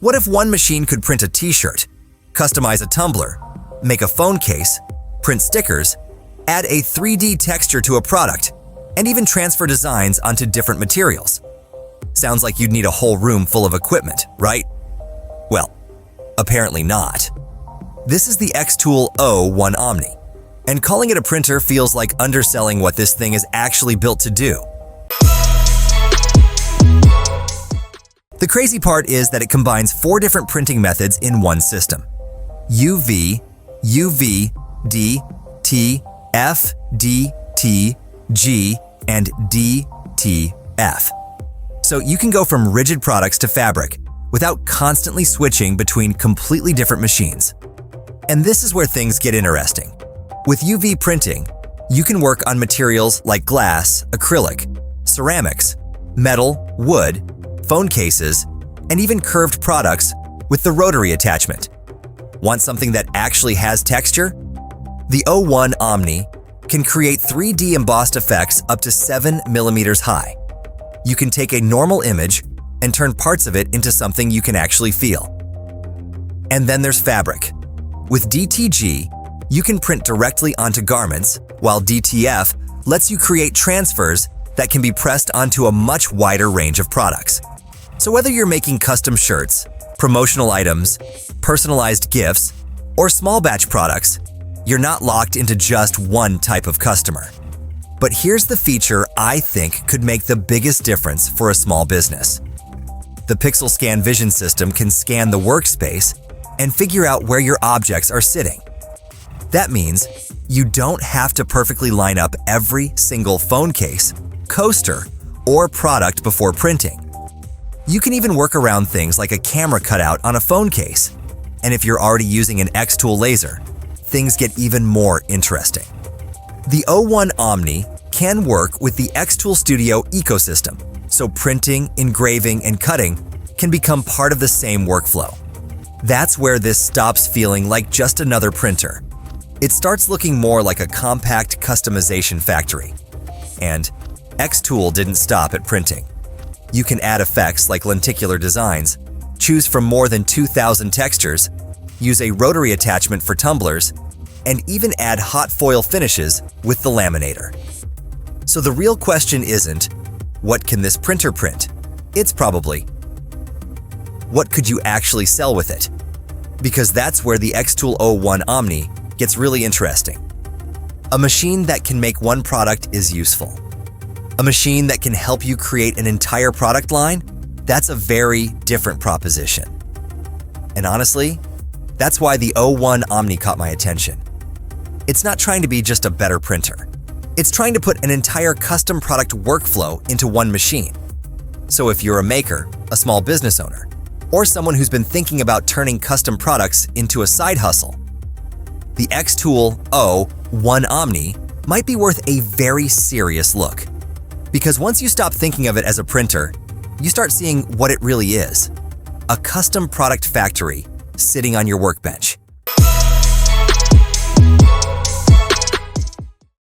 What if one machine could print a t-shirt, customize a tumbler, make a phone case, print stickers, add a 3D texture to a product, and even transfer designs onto different materials? Sounds like you'd need a whole room full of equipment, right? Well, apparently not. This is the xTool O1 Omni, and calling it a printer feels like underselling what this thing is actually built to do. The crazy part is that it combines 4 different printing methods in one system: UV, UV, D, T, F, D, T, G, and DTF. So you can go from rigid products to fabric without constantly switching between completely different machines. And this is where things get interesting. With UV printing, you can work on materials like glass, acrylic, ceramics, metal, wood, phone cases, and even curved products with the rotary attachment. Want something that actually has texture? The O1 Omni can create 3D embossed effects up to 7 millimeters high. You can take a normal image and turn parts of it into something you can actually feel. And then there's fabric. With DTG, you can print directly onto garments, while DTF lets you create transfers that can be pressed onto a much wider range of products. So whether you're making custom shirts, promotional items, personalized gifts, or small batch products, you're not locked into just one type of customer. But here's the feature I think could make the biggest difference for a small business. The Pixel Scan Vision system can scan the workspace and figure out where your objects are sitting. That means you don't have to perfectly line up every single phone case, coaster, or product before printing. You can even work around things like a camera cutout on a phone case. And if you're already using an xTool laser, things get even more interesting. The O1 Omni can work with the xTool Studio ecosystem, so printing, engraving, and cutting can become part of the same workflow. That's where this stops feeling like just another printer. It starts looking more like a compact customization factory. And xTool didn't stop at printing. You can add effects like lenticular designs, choose from more than 2,000 textures, use a rotary attachment for tumblers, and even add hot foil finishes with the laminator. So the real question isn't, what can this printer print? It's probably, what could you actually sell with it? Because that's where the xTool O1 Omni gets really interesting. A machine that can make one product is useful. A machine that can help you create an entire product line, that's a very different proposition. And honestly, that's why the O1 Omni caught my attention. It's not trying to be just a better printer. It's trying to put an entire custom product workflow into one machine. So if you're a maker, a small business owner, or someone who's been thinking about turning custom products into a side hustle, the xTool O1 Omni might be worth a very serious look. Because once you stop thinking of it as a printer, you start seeing what it really is: a custom product factory sitting on your workbench.